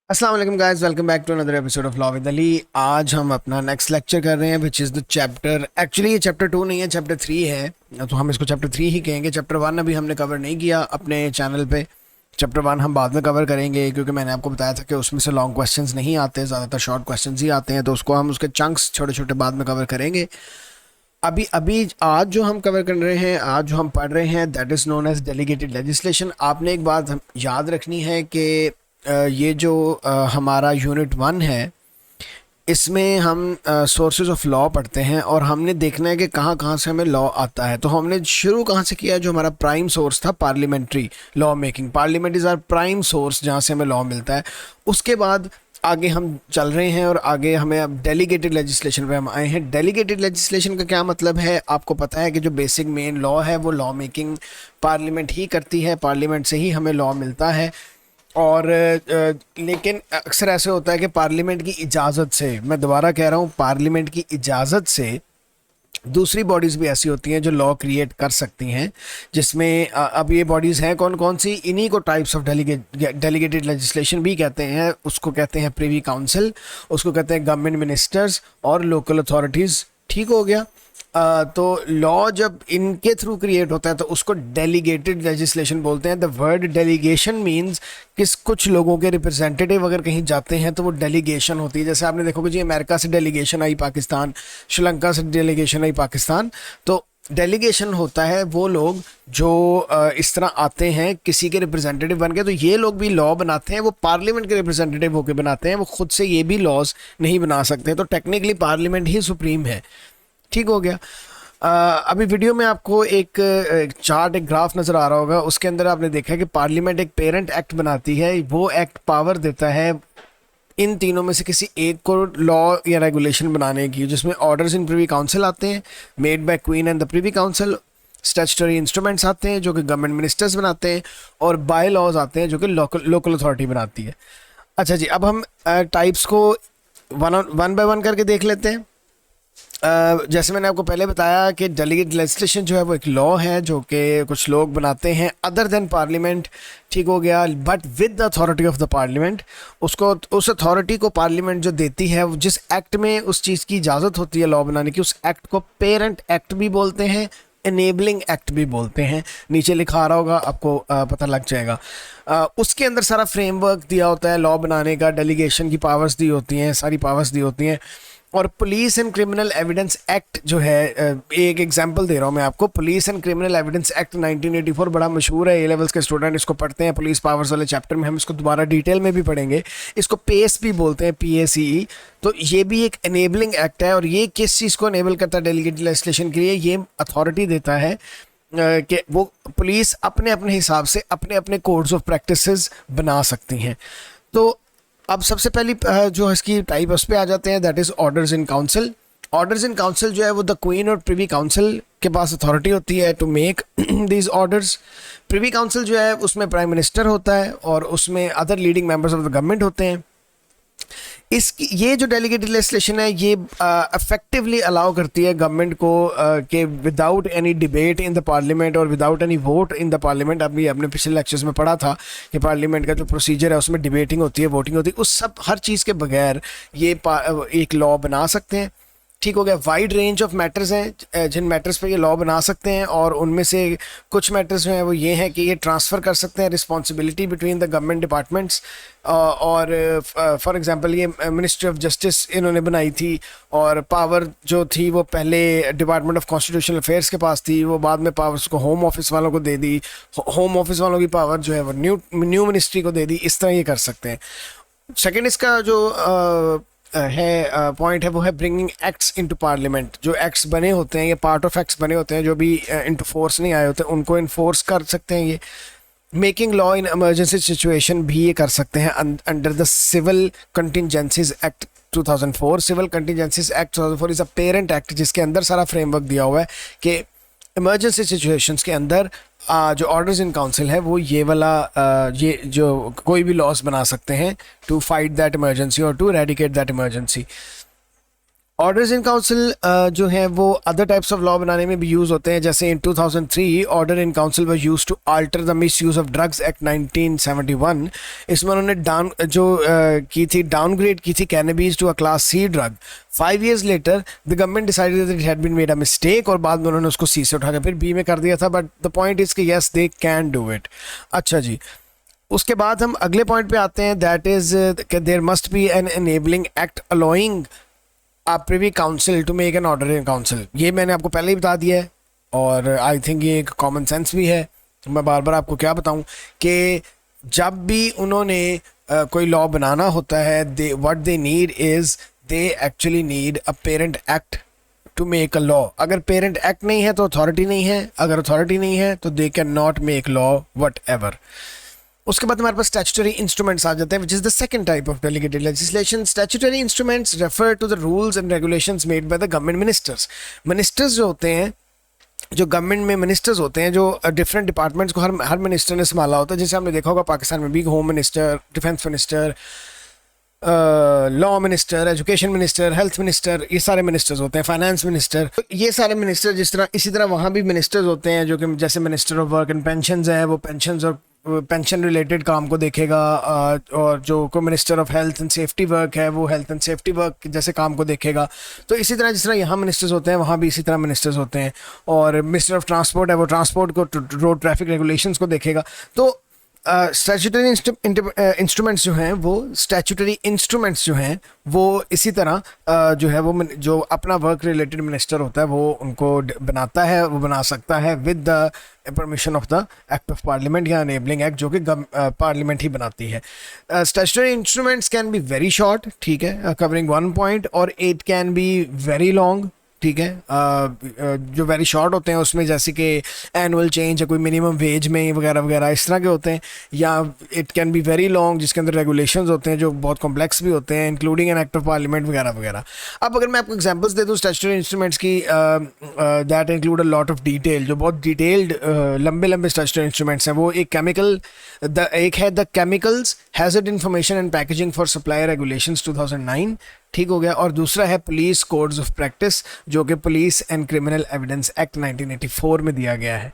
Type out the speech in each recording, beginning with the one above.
अस्सलाम वालेकुम guys, welcome back to another episode of law with Ali. आज हम अपना नेक्स्ट लेक्चर कर रहे हैं which is the chapter, actually ये चैप्टर 2 नहीं है, चैप्टर 3 है, तो हम इसको चैप्टर 3 ही कहेंगे। चैप्टर 1 अभी हमने कवर नहीं किया अपने चैनल पे। चैप्टर 1 हम बाद में कवर करेंगे क्योंकि मैंने आपको बताया था कि उसमें से लॉन्ग क्वेश्चंस नहीं आते, ज़्यादातर शॉर्ट क्वेश्चंस ही आते हैं, तो उसको हम उसके चंक्स छोटे छोटे बाद में कवर करेंगे। अभी अभी आज जो हम कवर कर रहे हैं, आज जो हम पढ़ रहे हैं, that is known as delegated legislation. आपने एक बात याद रखनी है कि ये जो हमारा यूनिट 1 है, इसमें हम सोर्सेज ऑफ लॉ पढ़ते हैं और हमने देखना है कि कहाँ कहाँ से हमें लॉ आता है। तो हमने शुरू कहाँ से किया, जो हमारा प्राइम सोर्स था parliamentary law making. Parliament is our prime source जहाँ से हमें लॉ मिलता है। उसके बाद आगे हम चल रहे हैं और आगे हमें अब डेलीगेटेड लेजिस्लेशन पे हम आए हैं। डेलीगेटेड लेजिस्लेशन का क्या मतलब है, आपको पता है कि जो बेसिक मेन लॉ है वो लॉ मेकिंग पार्लियामेंट ही करती है, पार्लियामेंट से ही हमें लॉ मिलता है। और लेकिन अक्सर ऐसे होता है कि पार्लियामेंट की इजाज़त से, मैं दोबारा कह रहा हूँ, पार्लियामेंट की इजाज़त से दूसरी बॉडीज़ भी ऐसी होती हैं जो लॉ क्रिएट कर सकती हैं, जिसमें अब ये बॉडीज़ हैं कौन कौन सी, इन्हीं को टाइप्स ऑफ डेलीगेटेड लेजिस्लेशन भी कहते हैं। उसको कहते हैं प्रिवी काउंसिल, उसको कहते हैं गवर्नमेंट मिनिस्टर्स और लोकल अथॉरिटीज़। ठीक हो गया। तो लॉ जब इनके थ्रू क्रिएट होता है तो उसको डेलीगेटेड लेजिस्लेशन बोलते हैं। द वर्ड डेलीगेशन मींस किस कुछ लोगों के रिप्रेजेंटेटिव अगर कहीं जाते हैं तो वो डेलीगेशन होती है। जैसे आपने देखोगे जी, अमेरिका से डेलीगेशन आई पाकिस्तान, श्रीलंका से डेलीगेशन आई पाकिस्तान। तो डेलीगेशन होता है वो लोग जो इस तरह आते हैं किसी के रिप्रेजेंटेटिव बन के। तो ये लोग भी लॉ बनाते हैं, वो पार्लियामेंट के रिप्रेजेंटेटिव होकर बनाते हैं, वो खुद से ये भी लॉज नहीं बना सकते। तो टेक्निकली पार्लियामेंट ही सुप्रीम है। ठीक हो गया। अभी वीडियो में आपको एक चार्ट, एक ग्राफ नज़र आ रहा होगा। उसके अंदर आपने देखा है कि पार्लियामेंट एक पेरेंट एक्ट बनाती है। वो एक्ट पावर देता है इन तीनों में से किसी एक को लॉ या रेगुलेशन बनाने की, जिसमें ऑर्डर्स इन प्रिवी काउंसिल आते हैं, made by queen and the privy council. Statutory instruments आते हैं जो कि गवर्नमेंट मिनिस्टर्स बनाते हैं, और बाय लॉज आते हैं जो कि लोकल अथॉरिटी बनाती है। अच्छा जी, अब हम टाइप्स को वन बाय वन करके देख लेते हैं। जैसे मैंने आपको पहले बताया कि डेलीगेट लेजिस्लेशन जो है वो एक लॉ है जो कि कुछ लोग बनाते हैं अदर देन पार्लियामेंट। ठीक हो गया, but with the authority of the parliament. उसको, उस अथॉरिटी को पार्लियामेंट जो देती है, जिस एक्ट में उस चीज़ की इजाज़त होती है लॉ बनाने की, उस एक्ट को पेरेंट एक्ट भी बोलते हैं, एनेबलिंग एक्ट भी बोलते हैं। नीचे लिखा आ रहा होगा, आपको पता लग जाएगा। उसके अंदर सारा फ्रेमवर्क दिया होता है लॉ बनाने का, डेलीगेशन की पावर्स दी होती हैं, सारी पावर्स दी होती हैं। और police and criminal evidence act जो है, एक एग्जांपल दे रहा हूँ मैं आपको। Police and criminal evidence act 1984 बड़ा मशहूर है, ए लेवल्स के स्टूडेंट इसको पढ़ते हैं पुलिस पावर्स वाले चैप्टर में। हम इसको दोबारा डिटेल में भी पढ़ेंगे। इसको पेस भी बोलते हैं, PACE। तो ये भी एक एनेबलिंग एक्ट है। और ये किस चीज़ को एनेबल करता है डेलीगेटेड लेजिस्लेशन के लिए, ये अथॉरिटी देता है कि वो पुलिस अपने अपने हिसाब से अपने अपने कोड्स ऑफ प्रैक्टिसेस बना सकती हैं। तो अब सबसे पहली जो इसकी टाइप उस पर आ जाते हैं, that is orders in council. Orders in council जो है वो द क्वीन और प्रिवी काउंसिल के पास अथॉरिटी होती है to make these orders. Privy council जो है उसमें प्राइम मिनिस्टर होता है और उसमें other leading members of the government होते हैं। इसकी ये जो डेलीगेटेड लेजिस्लेशन है ये इफेक्टिवली अलाउ करती है गवर्नमेंट को कि without any debate in the parliament और without any vote in the parliament. अभी आपने पिछले लेक्चर्स में पढ़ा था कि पार्लियामेंट का जो प्रोसीजर है उसमें डिबेटिंग होती है, वोटिंग होती है, उस सब हर चीज़ के बगैर ये एक लॉ बना सकते हैं। ठीक हो गया। वाइड रेंज ऑफ मैटर्स हैं जिन मैटर्स पे ये लॉ बना सकते हैं, और उनमें से कुछ मैटर्स जो हैं वो ये हैं कि ये ट्रांसफ़र कर सकते हैं responsibility between the government departments. और फॉर एग्जांपल ये मिनिस्ट्री ऑफ जस्टिस इन्होंने बनाई थी, और पावर जो थी वो पहले डिपार्टमेंट ऑफ कॉन्स्टिट्यूशनल अफेयर्स के पास थी, वो बाद में पावर्स को होम ऑफिस वालों को दे दी। होम ऑफिस वालों की पावर जो है वो न्यू मिनिस्ट्री को दे दी। इस तरह ये कर सकते हैं। सेकेंड इसका जो है पॉइंट है वो है ब्रिंगिंग एक्ट्स इनटू पार्लियामेंट। जो एक्ट्स बने होते हैं, ये पार्ट ऑफ एक्ट्स बने होते हैं जो भी इनटू फोर्स नहीं आए होते, उनको इन्फोर्स कर सकते हैं ये। Making law in emergency situation भी ये कर सकते हैं under the civil contingencies act 2004। Civil contingencies act 2004 is a parent act जिसके अंदर सारा फ्रेमवर्क दिया हुआ है कि इमरजेंसी सिचुएशंस के अंदर जो ऑर्डर्स इन काउंसिल है वो ये वाला ये जो कोई भी लॉस बना सकते हैं टू फाइट दैट इमरजेंसी और to eradicate that emergency. Orders in council जो हैं वो अदर टाइप्स ऑफ लॉ बनाने में भी यूज़ होते हैं, जैसे in 2003 order in council was used to alter the misuse of drugs act 1971। इसमें उन्होंने की थी डाउनग्रेड की थी cannabis to a class C drug. 5 years later the government decided that it had been made a mistake और बाद में उन्होंने उसको सी से उठा के फिर बी में कर दिया था, बट द पॉइंट इज कि yes they can do it. अच्छा जी, उसके बाद हम अगले पॉइंट पे आते हैं, that is there must be an enabling act allowing a privy council to make an order in council. ये मैंने आपको पहले ही बता दिया है और आई थिंक ये एक कॉमन सेंस भी है। मैं बार बार आपको क्या बताऊं कि जब भी उन्होंने कोई लॉ बनाना होता है, they what they need is they actually need a parent act to make a law. अगर पेरेंट एक्ट नहीं है तो अथॉरिटी नहीं है, अगर अथॉरिटी नहीं है तो they can not make law whatever. उसके बाद हमारे पास स्टैट्यूटरी इंस्ट्रूमेंट्स आ जाते हैं, which is the second type of delegated legislation. Statutory instruments refer to the rules and regulations made by the government ministers. Ministers जो होते हैं, जो गवर्नमेंट में मिनिस्टर्स होते हैं, जो डिफरेंट डिपार्टमेंट्स को हर मिनिस्टर ने संभाला होता है, जैसे हमने देखा होगा पाकिस्तान में भी home minister, defence minister, law minister, education minister, health minister, ये सारे मिनिस्टर्स होते हैं, फाइनेंस मिनिस्टर, ये सारे मिनिस्टर जिस तरह, इसी तरह वहाँ भी मिनिस्टर्स होते हैं जो कि जैसे minister of work and pensions है, वो पेंशंस और पेंशन रिलेटेड काम को देखेगा, और जो को minister of health and safety work है वो हेल्थ एंड सेफ्टी वर्क जैसे काम को देखेगा। तो इसी तरह जिस तरह यहाँ मिनिस्टर्स होते हैं वहाँ भी इसी तरह मिनिस्टर्स होते हैं। और मिनिस्टर ऑफ ट्रांसपोर्ट है, वो ट्रांसपोर्ट को, रोड ट्रैफिक रेगुलेशंस को देखेगा। तो स्टैट्यूटरी इंस्ट्रूमेंट्स जो हैं वो स्टैट्यूटरी इंस्ट्रूमेंट्स जो हैं वो इसी तरह जो है वो जो अपना वर्क रिलेटेड मिनिस्टर होता है वो उनको बनाता है, वो बना सकता है with the permission of the act of parliament या एनेबलिंग एक्ट जो कि पार्लियामेंट ही बनाती है। Statutory instruments can be very short, ठीक है, कवरिंग वन पॉइंट, और it can be very long, ठीक है। जो वेरी शॉर्ट होते हैं उसमें जैसे कि एनुअल चेंज है, कोई मिनिमम वेज में वगैरह वगैरह इस तरह के होते हैं, या it can be very long जिसके अंदर रेगुलेशंस होते हैं जो बहुत कॉम्प्लेक्स भी होते हैं, including an act of parliament वगैरह वगैरह। अब अगर मैं आपको एग्जांपल्स दे दूँ स्टैट्यूटरी इंस्ट्रूमेंट्स की, that include a lot of detail, जो बहुत डिटेल्ड लंबे लंबे स्टैट्यूटरी इंस्ट्रूमेंट्स हैं, वो एक एक है the chemicals hazard information and packaging for supply regulations 2009, ठीक हो गया, और दूसरा है पुलिस कोड्स ऑफ प्रैक्टिस जो कि police and criminal evidence act 1984 में दिया गया है।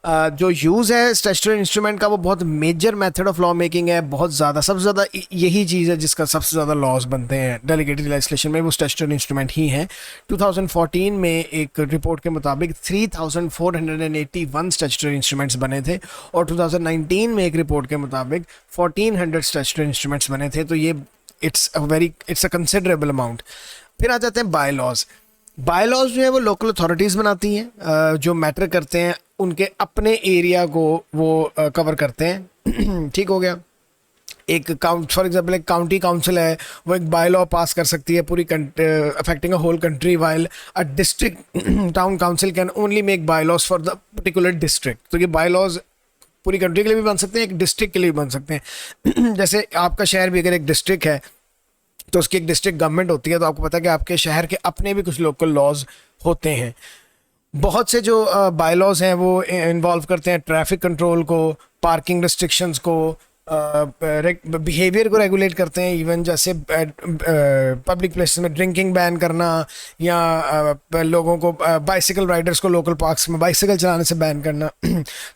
जो यूज़ है स्टैट्यूटरी इंस्ट्रूमेंट का वो बहुत major method of law making है, बहुत ज़्यादा, सबसे ज़्यादा यही चीज़ है जिसका सबसे ज़्यादा लॉज बनते हैं डेलीगेटेड लेजिस्लेशन में, वो स्टैट्यूटरी इंस्ट्रूमेंट ही हैं। 2014 में एक रिपोर्ट के मुताबिक 3481 स्टैट्यूटरी इंस्ट्रूमेंट्स बने थे, और 2019 में एक रिपोर्ट के मुताबिक 1400 स्टैट्यूटरी इंस्ट्रूमेंट्स बने थे। तो ये इट्स अ कंसिडरेबल अमाउंट। फिर आ जाते हैं बाय लॉज। बाय लॉज जो है वो लोकल अथॉरिटीज़ बनाती हैं, जो मैटर करते हैं उनके अपने एरिया को वो कवर करते हैं, ठीक हो गया। एक फॉर एग्जांपल एक काउंटी काउंसिल है, वो एक बाय लॉ पास कर सकती है पूरी affecting a whole country, while a district town council can only make bylaws for the particular district. तो ये बाय लॉज पूरी कंट्री के लिए भी बन सकते हैं, एक डिस्ट्रिक्ट के लिए भी बन सकते हैं। जैसे आपका शहर भी अगर एक डिस्ट्रिक्ट है तो उसकी एक डिस्ट्रिक्ट गवर्नमेंट होती है, तो आपको पता है कि आपके शहर के अपने भी कुछ लोकल लॉज होते हैं। बहुत से जो बाय लॉज हैं वो इन्वॉल्व करते हैं ट्रैफिक कंट्रोल को, पार्किंग रिस्ट्रिक्शंस को, बिहेवियर को रेगुलेट करते हैं, इवन जैसे पब्लिक प्लेसेस में ड्रिंकिंग बैन करना, या लोगों को बाइसिकल राइडर्स को लोकल पार्क्स में बाइसिकल चलाने से बैन करना।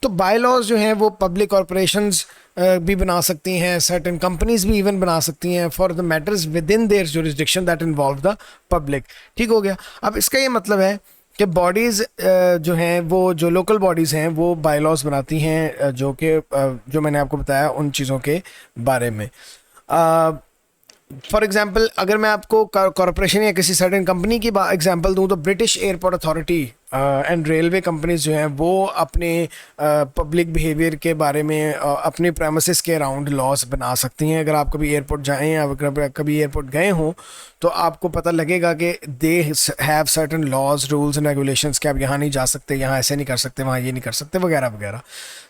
तो बाय लॉज जो हैं वो पब्लिक कॉरपोरेशंस भी बना सकती हैं, सर्टेन कंपनीज भी इवन बना सकती हैं for the matters with in their jurisdiction that involve the public, ठीक हो गया। अब इसका ये मतलब है कि बॉडीज़ जो हैं वो जो लोकल बॉडीज़ हैं वो बाय लॉज बनाती हैं, जो मैंने आपको बताया उन चीज़ों के बारे में। फॉर एग्जांपल अगर मैं आपको कॉरपोरेशन या किसी सर्टेन कंपनी की एग्जांपल दूं तो British airport authority and railway companies जो हैं वो अपने पब्लिक बिहेवियर के बारे में अपने प्रेमिसेस के अराउंड लॉज बना सकती हैं। अगर आप कभी एयरपोर्ट जाएं या कभी एयरपोर्ट गए हों तो आपको पता लगेगा कि they have certain laws, rules and regulations कि आप यहाँ नहीं जा सकते, यहाँ ऐसे नहीं कर सकते, वहाँ ये नहीं कर सकते, वगैरह वगैरह।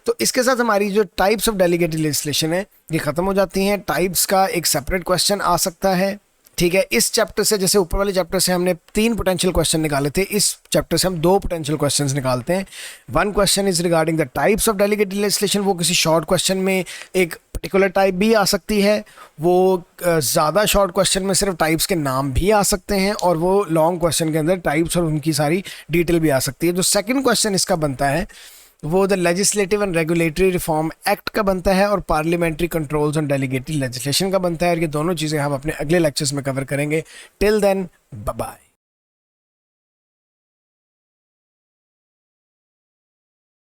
तो इसके साथ हमारी जो टाइप्स ऑफ डेलीगेटेड लेजिस्लेशन है ये ख़त्म हो जाती हैं। टाइप्स का एक सेपरेट क्वेश्चन आ सकता है, ठीक है। इस चैप्टर से, जैसे ऊपर वाले चैप्टर से हमने 3 पोटेंशियल क्वेश्चन निकाले थे, इस चैप्टर से हम 2 पोटेंशियल क्वेश्चंस निकालते हैं। 1 question is regarding the types of delegated legislation, वो किसी शॉर्ट क्वेश्चन में एक पर्टिकुलर टाइप भी आ सकती है, वो ज़्यादा शॉर्ट क्वेश्चन में सिर्फ टाइप्स के नाम भी आ सकते हैं, और वो लॉन्ग क्वेश्चन के अंदर टाइप्स और उनकी सारी डिटेल भी आ सकती है। जो सेकंड क्वेश्चन इसका बनता है वो the legislative and regulatory reform act का बनता है, और parliamentary controls on delegated legislation का बनता है। और ये दोनों चीज़ें हम अपने अगले लेक्चर्स में कवर करेंगे। Till then bye bye.